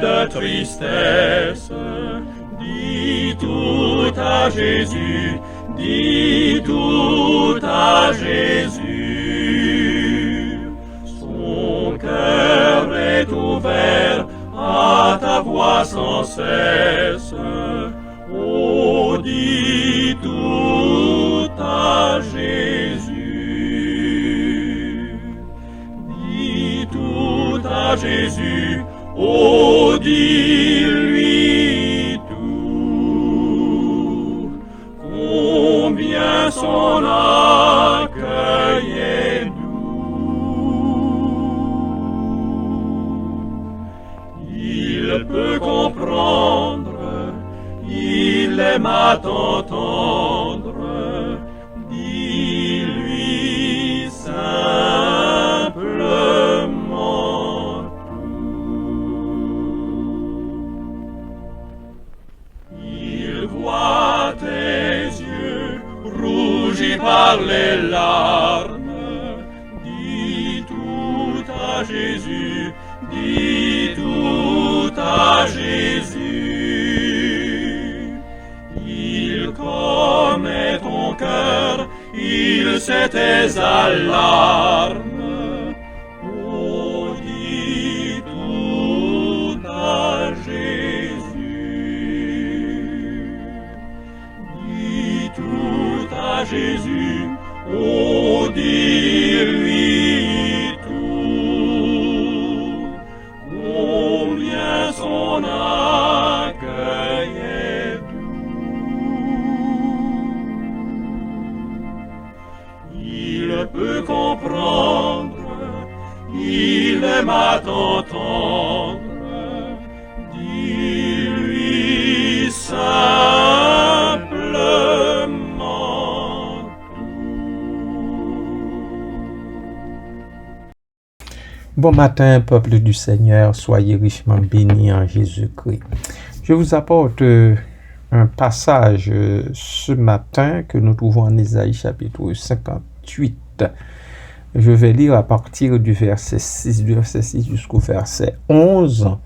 de tristesse. Dis tout à Jésus, dis tout à Jésus. Son cœur est ouvert à ta voix sans cesse. Oh, dis tout à Jésus. Dis tout à Jésus. Oh, dis-lui tout. Combien son accueil est doux. Il peut comprendre, il aime à t'entendre. Dis-lui simplement tout. Il voit tes yeux rougis par les larmes. Dis tout à Jésus, dis tout à Jésus. Il connaît ton cœur, il sait tes alarmes. Oh, dis tout à Jésus. Dis tout à Jésus. Oh, dis-lui tout. Combien son accueil est doux. Il peut comprendre, il aime à t'entendre. Dis-lui simplement tout. Bon matin, peuple du Seigneur, soyez richement bénis en Jésus-Christ. Je vous apporte un passage ce matin que nous trouvons en Ésaïe chapitre 58. Je vais lire à partir du verset 6 jusqu'au verset 11,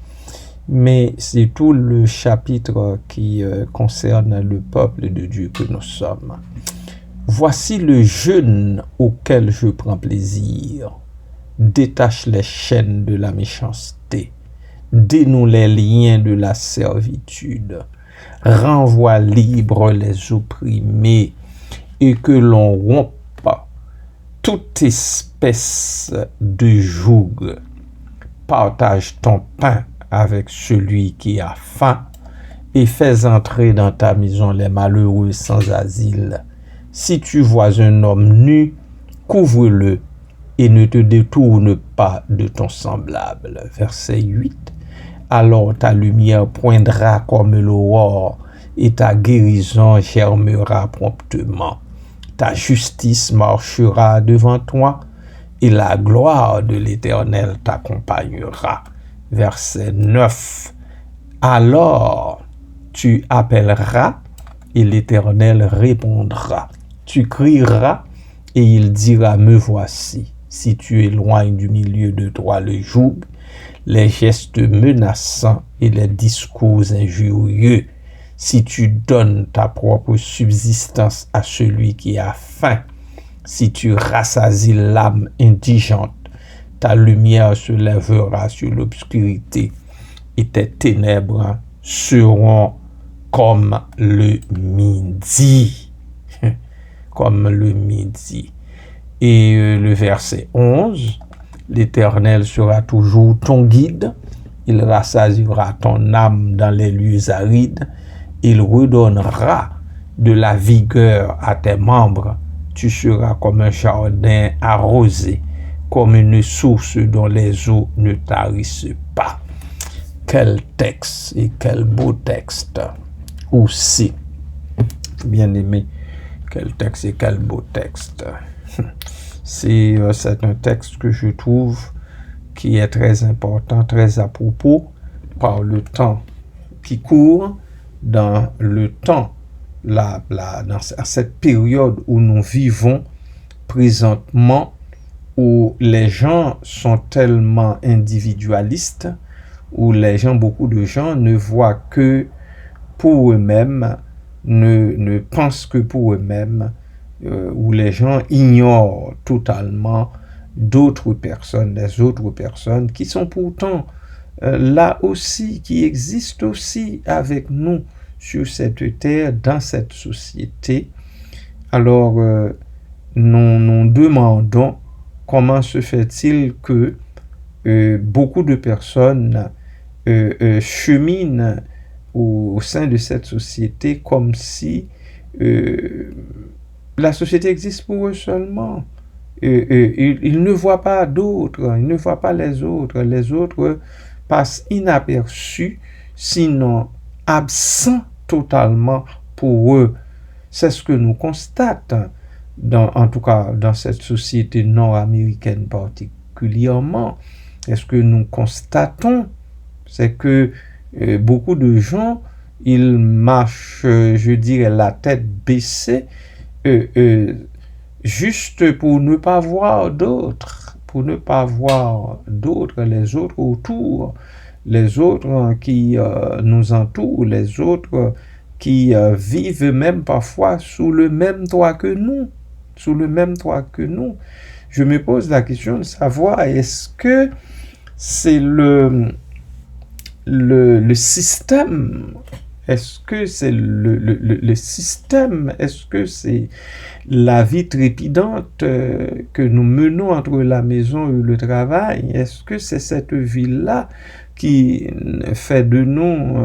mais c'est tout le chapitre qui concerne le peuple de Dieu que nous sommes. Voici le jeûne auquel je prends plaisir. Détache les chaînes de la méchanceté, dénoue les liens de la servitude, renvoie libre les opprimés, et que l'on rompe toute espèce de joug. Partage ton pain avec celui qui a faim, et fais entrer dans ta maison les malheureux sans asile. Si tu vois un homme nu, couvre-le, et ne te détourne pas de ton semblable. Verset 8. Alors ta lumière poindra comme l'aurore, et ta guérison germera promptement. Ta justice marchera devant toi, et la gloire de l'Éternel t'accompagnera. Verset 9. Alors tu appelleras, et l'Éternel répondra. Tu crieras, et il dira, me voici. Si tu éloignes du milieu de toi le joug, les gestes menaçants et les discours injurieux, si tu donnes ta propre subsistance à celui qui a faim, si tu rassasies l'âme indigente, ta lumière se lèvera sur l'obscurité et tes ténèbres seront comme le midi. Comme le midi. Et le verset 11, l'Éternel sera toujours ton guide, il rassasiera ton âme dans les lieux arides, il redonnera de la vigueur à tes membres, tu seras comme un jardin arrosé, comme une source dont les eaux ne tarissent pas. Quel texte et quel beau texte aussi, bien aimé, quel texte et quel beau texte. C'est un texte que je trouve qui est très important, très à propos, par le temps qui court, dans le temps, dans cette période où nous vivons présentement, où les gens sont tellement individualistes, où beaucoup de gens ne voient que pour eux-mêmes, ne pensent que pour eux-mêmes, où les gens ignorent totalement d'autres personnes, les autres personnes qui sont pourtant là aussi, qui existent aussi avec nous sur cette terre, dans cette société. Alors, nous demandons comment se fait-il que beaucoup de personnes cheminent au sein de cette société comme si la société existe pour eux seulement. Ils ne voient pas d'autres, ils ne voient pas les autres. Les autres passent inaperçus, sinon absents totalement pour eux. C'est ce que nous constatons, en tout cas dans cette société nord-américaine particulièrement. Et ce que nous constatons, c'est que beaucoup de gens, ils marchent, je dirais, la tête baissée, juste pour ne pas voir d'autres, les autres autour, les autres qui nous entourent, les autres qui vivent même parfois sous le même toit que nous, Je me pose la question de savoir, est-ce que c'est le système? Est-ce que c'est le système? Est-ce que c'est la vie trépidante que nous menons entre la maison et le travail? Est-ce que c'est cette vie-là qui fait de nous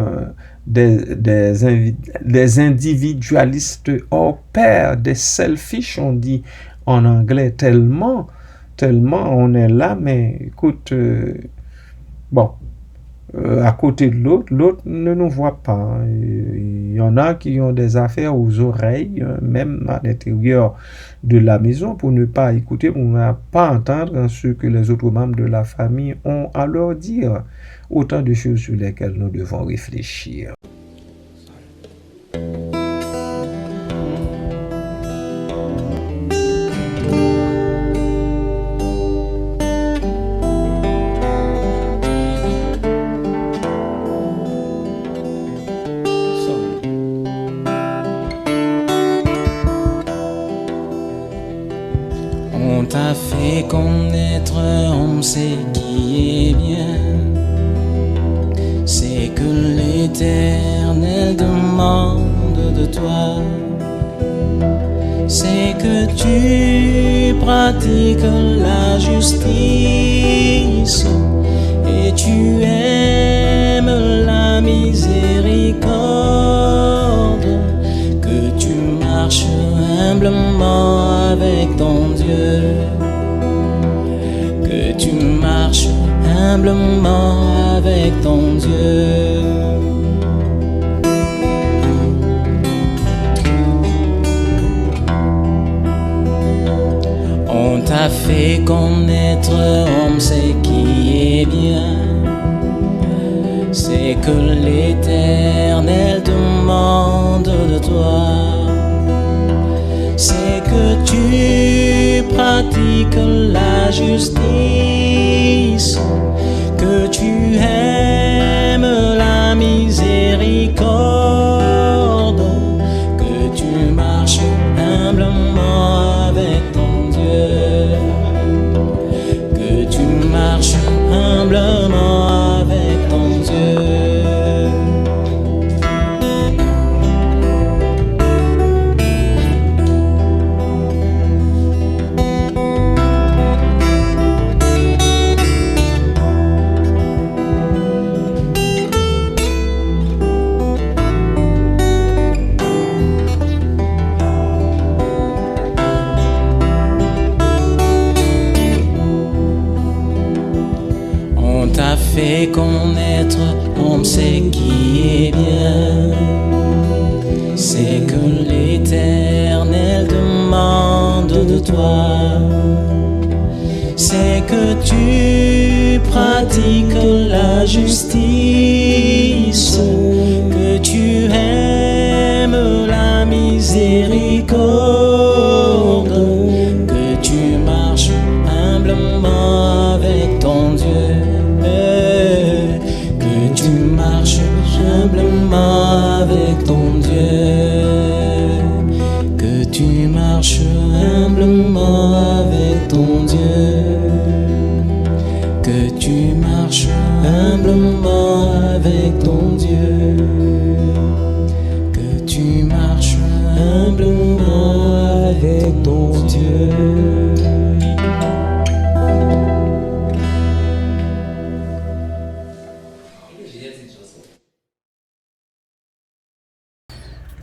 des individualistes hors pair, des selfish, on dit en anglais, tellement on est là, mais écoute, à côté de l'autre ne nous voit pas. Il y en a qui ont des affaires aux oreilles, même à l'intérieur de la maison, pour ne pas écouter, pour ne pas entendre ce que les autres membres de la famille ont à leur dire. Autant de choses sur lesquelles nous devons réfléchir. On t'a fait connaître, on sait qui est bien. C'est que l'Éternel demande de toi. C'est que tu pratiques la justice et tu aimes la miséricorde, que tu marches humblement avec ton Dieu, que tu marches humblement avec ton Dieu. On t'a fait connaître, on sait qui est bien. C'est que l'Éternel demande de toi. C'est que tu pratiques la justice, que tu aimes la miséricorde, que tu marches humblement avec ton Dieu, que tu marches humblement avec ton Dieu. Fait connaître, on sait qui est bien. C'est que l'Éternel demande de toi. C'est que tu pratiques la justice, que tu aimes la miséricorde, que tu marches humblement avec ton Dieu, humblement avec ton Dieu, que tu marches humblement avec ton Dieu, que tu marches humblement avec ton Dieu, que tu marches humblement avec ton Dieu.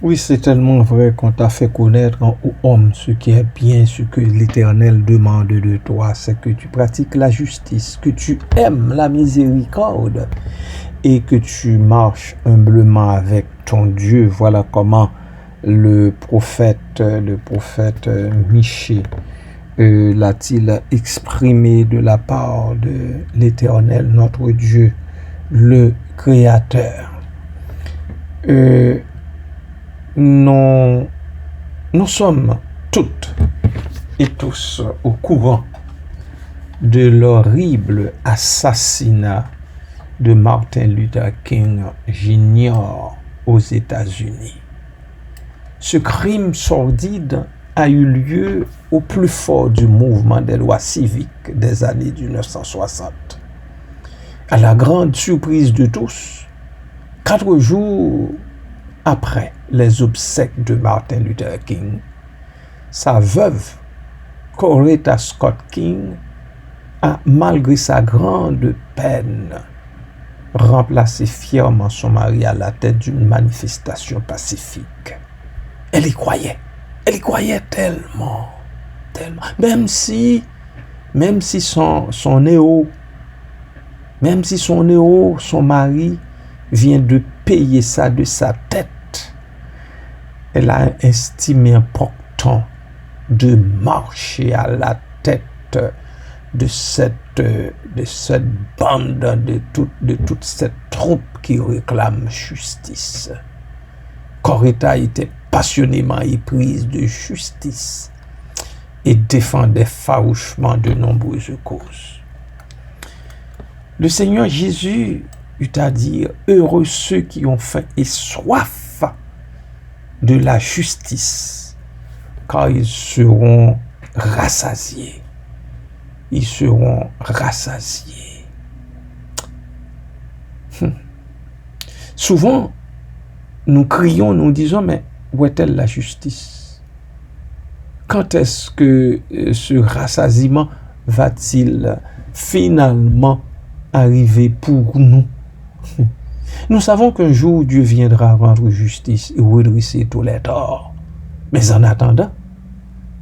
Oui, c'est tellement vrai qu'on t'a fait connaître en homme ce qui est bien, ce que l'Éternel demande de toi, c'est que tu pratiques la justice, que tu aimes la miséricorde et que tu marches humblement avec ton Dieu. Voilà comment le prophète Michée l'a-t-il exprimé de la part de l'Éternel, notre Dieu, le Créateur. Nous sommes toutes et tous au courant de l'horrible assassinat de Martin Luther King Jr. aux États-Unis. Ce crime sordide a eu lieu au plus fort du mouvement des lois civiques des années 1960. À la grande surprise de tous, 4 jours après les obsèques de Martin Luther King, sa veuve, Coretta Scott King, a, malgré sa grande peine, remplacé fièrement son mari à la tête d'une manifestation pacifique. Elle y croyait tellement, même si son néo, son mari, vient de payer ça de sa tête, elle a estimé important de marcher à la tête de cette bande, de toute cette troupe qui réclame justice. Coretta était passionnément éprise de justice et défendait farouchement de nombreuses causes. Le Seigneur Jésus eut à dire: heureux ceux qui ont faim et soif de la justice, car ils seront rassasiés. Ils seront rassasiés. Souvent, nous crions, nous disons: mais où est-elle la justice? Quand est-ce que ce rassasiement va-t-il finalement arriver pour nous? Nous savons qu'un jour Dieu viendra rendre justice et redresser tous les torts. Mais en attendant,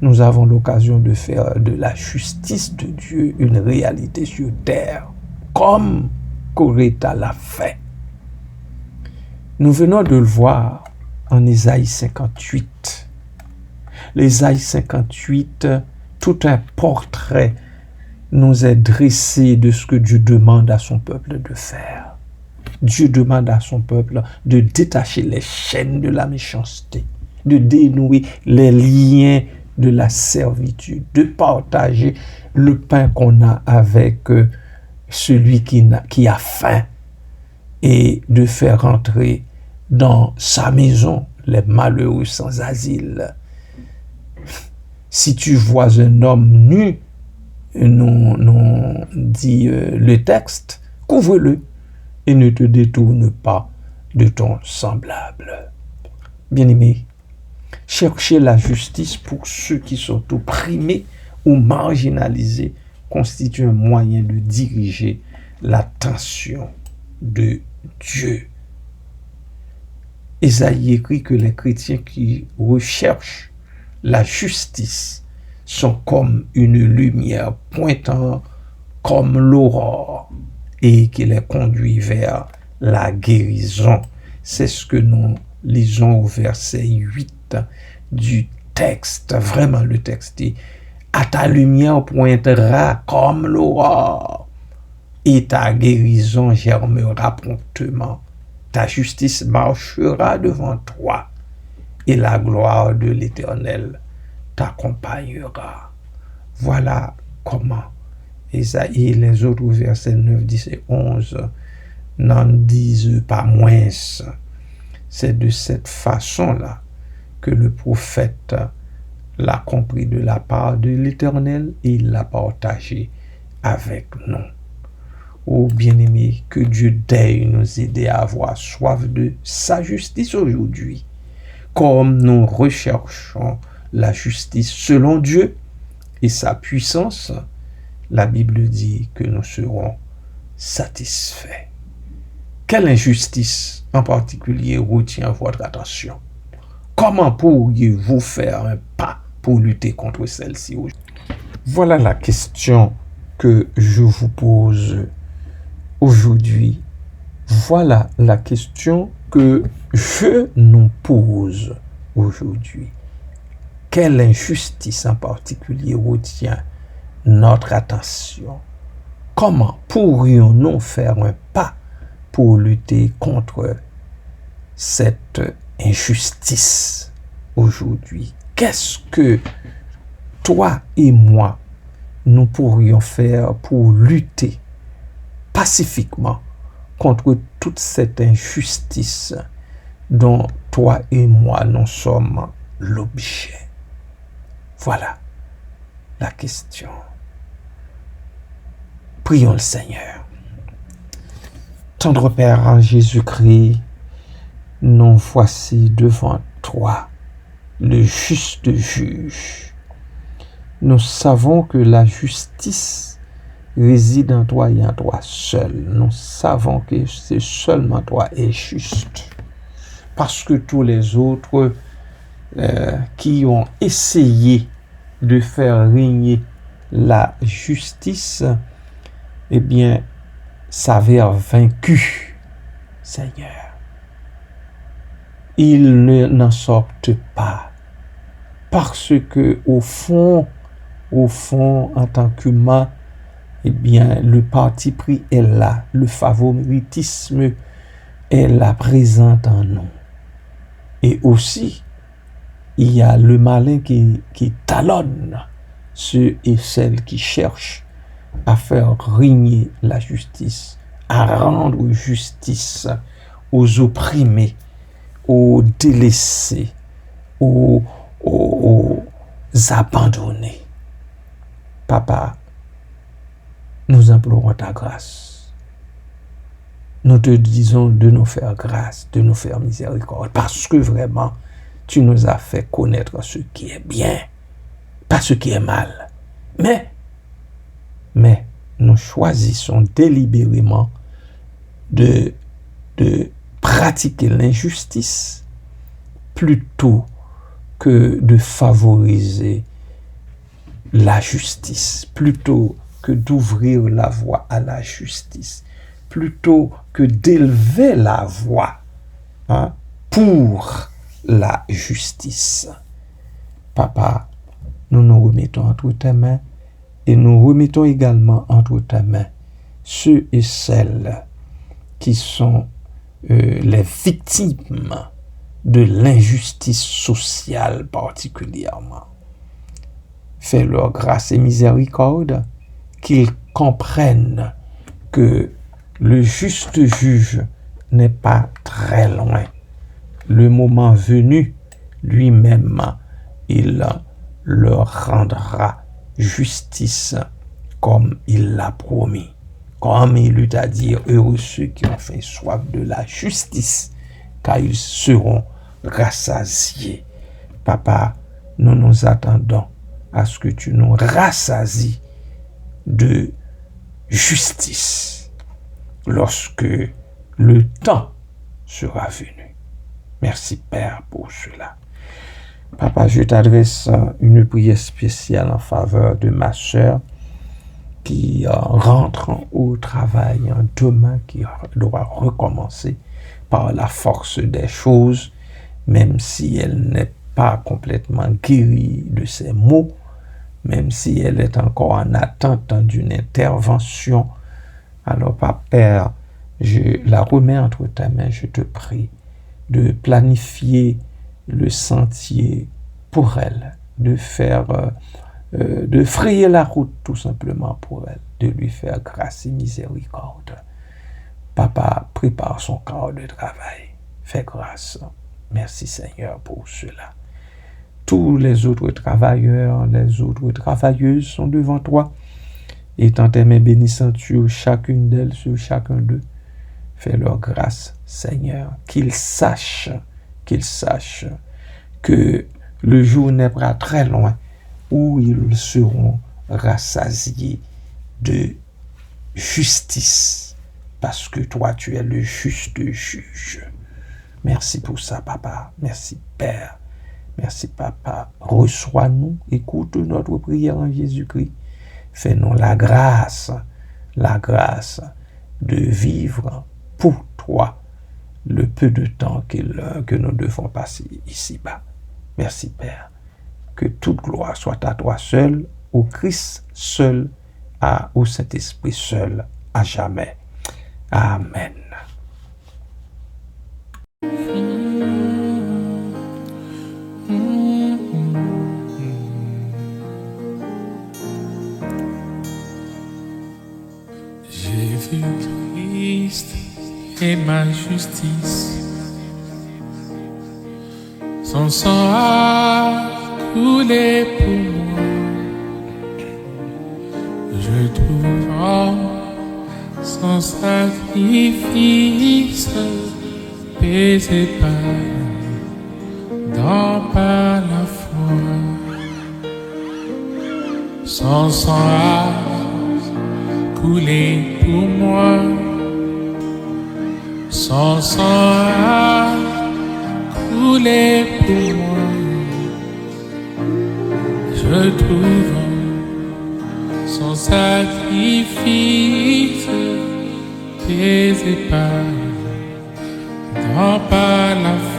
nous avons l'occasion de faire de la justice de Dieu une réalité sur terre, comme Coretta l'a fait. Nous venons de le voir en Ésaïe 58. L'Ésaïe 58, tout un portrait nous est dressé de ce que Dieu demande à son peuple de faire. Dieu demande à son peuple de détacher les chaînes de la méchanceté, de dénouer les liens de la servitude, de partager le pain qu'on a avec celui qui a faim et de faire entrer dans sa maison les malheureux sans asile. Si tu vois un homme nu, nous dit le texte, couvre-le et ne te détourne pas de ton semblable. Bien-aimés, chercher la justice pour ceux qui sont opprimés ou marginalisés constitue un moyen de diriger l'attention de Dieu. Ésaïe écrit que les chrétiens qui recherchent la justice sont comme une lumière pointant comme l'aurore et qui les conduit vers la guérison. C'est ce que nous lisons au verset 8 du texte. Vraiment, le texte dit: à ta lumière pointera comme l'aurore et ta guérison germera promptement. Ta justice marchera devant toi et la gloire de l'Éternel t'accompagnera. Voilà comment Ésaïe et les autres versets 9, 10 et 11 n'en disent pas moins. C'est de cette façon-là que le prophète l'a compris de la part de l'Éternel et il l'a partagé avec nous. Oh bien-aimé, que Dieu daigne nous aider à avoir soif de sa justice aujourd'hui, comme nous recherchons la justice selon Dieu et sa puissance. La Bible dit que nous serons satisfaits. Quelle injustice en particulier retient votre attention? Comment pourriez-vous faire un pas pour lutter contre celle-ci? Voilà la question que je vous pose aujourd'hui. Voilà la question que je nous pose aujourd'hui. Quelle injustice en particulier retient notre attention? Comment pourrions-nous faire un pas pour lutter contre cette injustice aujourd'hui? Qu'est-ce que toi et moi, nous pourrions faire pour lutter pacifiquement contre toute cette injustice dont toi et moi nous sommes l'objet? Voilà la question. Prions le Seigneur. Tendre Père en Jésus-Christ, nous voici devant toi, le juste juge. Nous savons que la justice réside en toi et en toi seul. Nous savons que c'est seulement toi est juste. Parce que tous les autres qui ont essayé de faire régner la justice, eh bien, s'avèrent vaincus, Seigneur. Ils n'en sortent pas. Parce que, au fond, en tant qu'humain, eh bien, le parti pris est là. Le favoritisme est là, présent en nous. Et aussi, il y a le malin qui talonne ceux et celles qui cherchent à faire régner la justice, à rendre justice aux opprimés, aux délaissés, aux abandonnés. Papa, nous implorons ta grâce. Nous te disons de nous faire grâce, de nous faire miséricorde, parce que vraiment, tu nous as fait connaître ce qui est bien, pas ce qui est mal. Mais nous choisissons délibérément de pratiquer l'injustice plutôt que de favoriser la justice, plutôt que d'ouvrir la voie à la justice, plutôt que d'élever la voix pour la justice. Papa, nous nous remettons entre tes mains et nous remettons également entre tes mains ceux et celles qui sont les victimes de l'injustice sociale particulièrement. Fais-leur grâce et miséricorde, qu'ils comprennent que le juste juge n'est pas très loin. Le moment venu, lui-même, il leur rendra justice comme il l'a promis. Comme il eut à dire, heureux ceux qui ont fait soif de la justice, car ils seront rassasiés. Papa, nous nous attendons à ce que tu nous rassasies de justice lorsque le temps sera venu. Merci Père pour cela. Papa, je t'adresse une prière spéciale en faveur de ma sœur qui rentre au travail demain, qui doit recommencer par la force des choses, même si elle n'est pas complètement guérie de ses maux, même si elle est encore en attente d'une intervention. Alors, Père, je la remets entre tes mains, je te prie de planifier le sentier pour elle, de frayer la route tout simplement pour elle, de lui faire grâce et miséricorde. Papa, prépare son corps de travail. Fais grâce. Merci Seigneur pour cela. Tous les autres travailleurs, les autres travailleuses sont devant toi. Étant tes mains bénissantes sur chacune d'elles, sur chacun d'eux. Fais leur grâce, Seigneur, qu'ils sachent que le jour n'est pas très loin où ils seront rassasiés de justice, parce que toi, tu es le juste juge. Merci pour ça, Papa. Merci, Père. Merci, Papa. Reçois-nous, écoute notre prière en Jésus-Christ. Fais-nous la grâce de vivre pour toi le peu de temps que nous devons passer ici-bas. Merci, Père. Que toute gloire soit à toi seul, au Christ seul, au Saint-Esprit seul, à jamais. Amen. J'ai vu Christ et ma justice. Son sang a coulé pour moi. Je trouve en son sacrifice paisible par la foi. Son sang a coulé pour moi. Son sang a coulé pour moi. Je trouve son sacrifice paisible par la foi.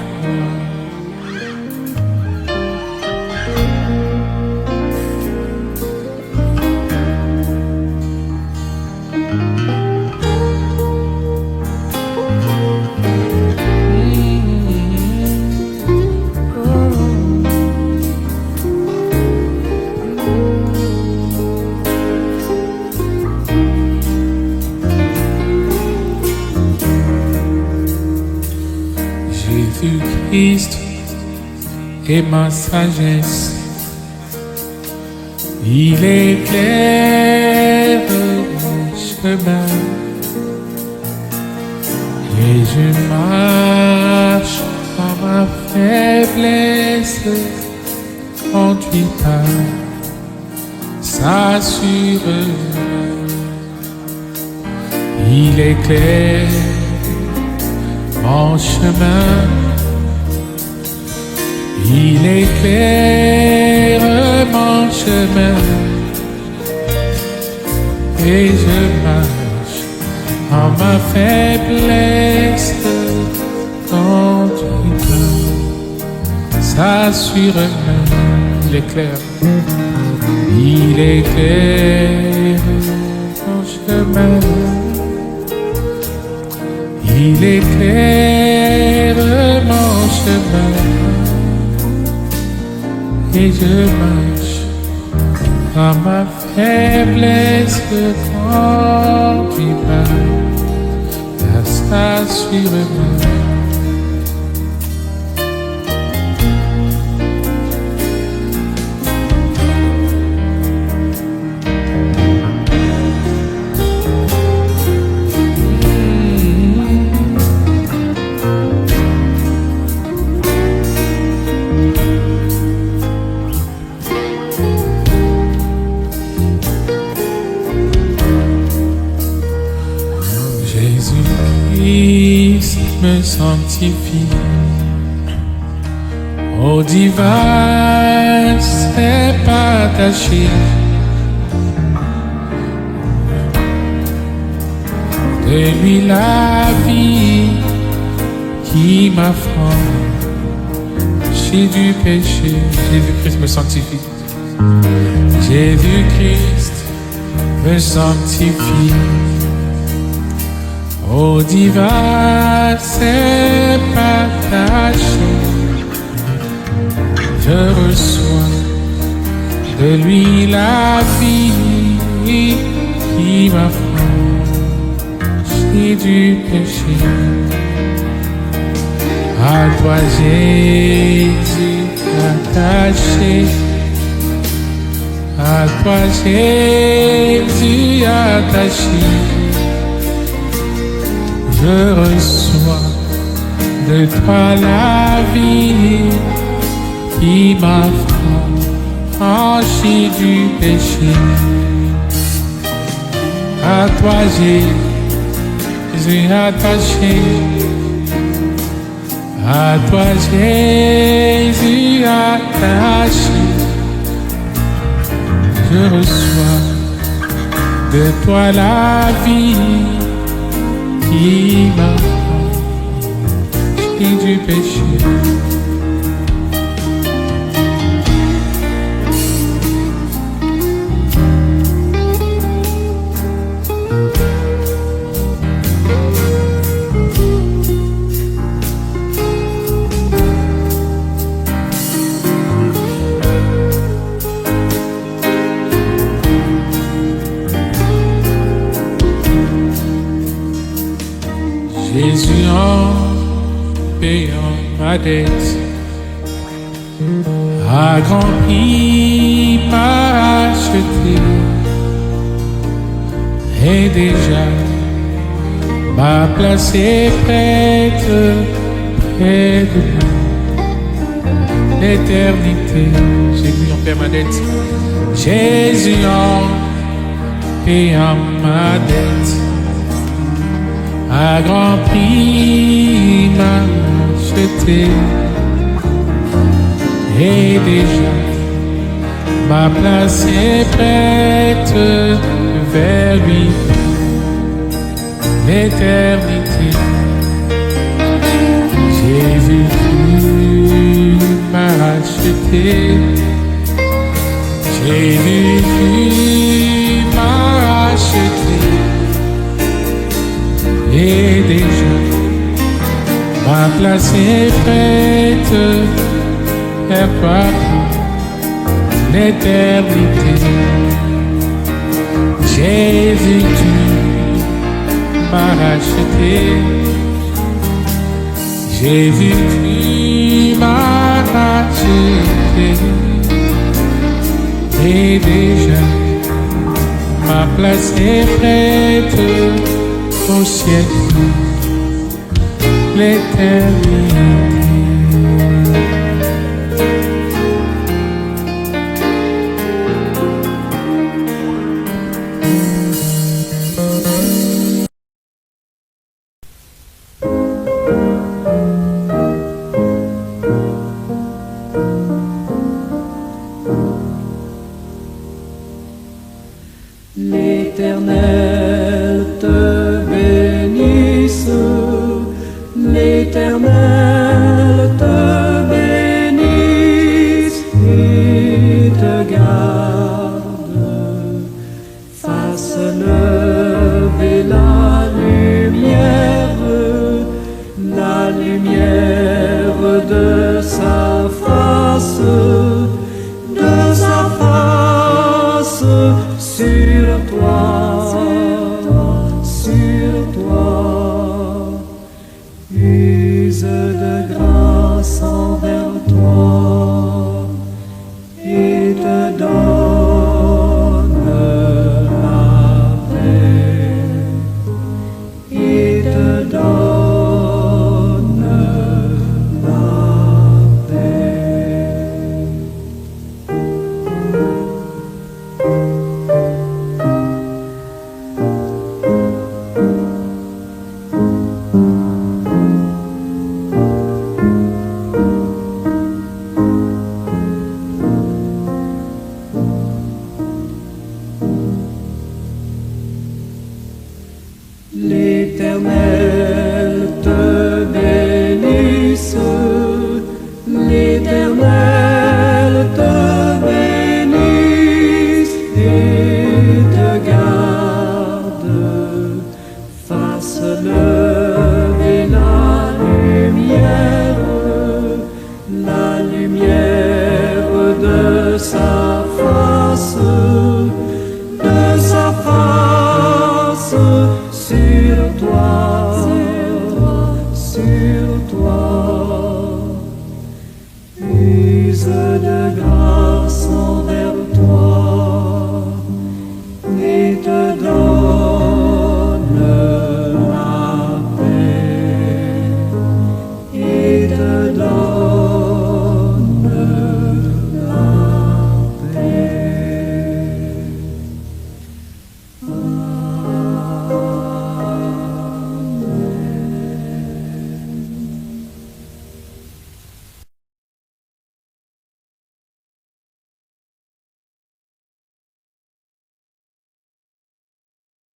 Christ et ma sagesse, il éclaire mon chemin et je marche dans ma faiblesse, conduit par sa sûreté. Il éclaire mon chemin. Il éclaire mon chemin et je marche en ma faiblesse, conduit par sa sûreté. Il éclaire mon chemin. Il éclaire mon chemin. Et je marche dans ma faiblesse, conduit par sa sûreté. Jésus-Christ me sanctifie. Au divin s'est attaché. De lui la vie qui m'affranchit du péché. Jésus-Christ me sanctifie. Jésus-Christ me sanctifie. Au divin s'est attaché. Je reçois de lui la vie qui m'affranchit du péché. À toi Jésus attaché, à toi Jésus attaché, je reçois de toi la vie qui m'a franchi du péché. À toi Jésus attaché, à toi Jésus attaché, je reçois de toi la vie qui m'a franchi du péché. Jésus en payant ma dette a grand prix m'a acheté, et déjà m'a placé prête près de l'éternité. Jésus en payant ma dette, Jésus en payant ma dette à grand prix m'a acheté, et déjà m'a placé prête vers lui l'éternité. Jésus m'a acheté, Jésus m'a acheté, et déjà m'a placé prête vers toi l'éternité. Jésus, tu m'as racheté, Jésus, tu m'as racheté, et déjà m'a placé prête au ciel, l'éternité. L'Éternel te bénisse, l'Éternel te bénisse et te garde, fasse lever la lumière de sa face sur toi, use de grâce.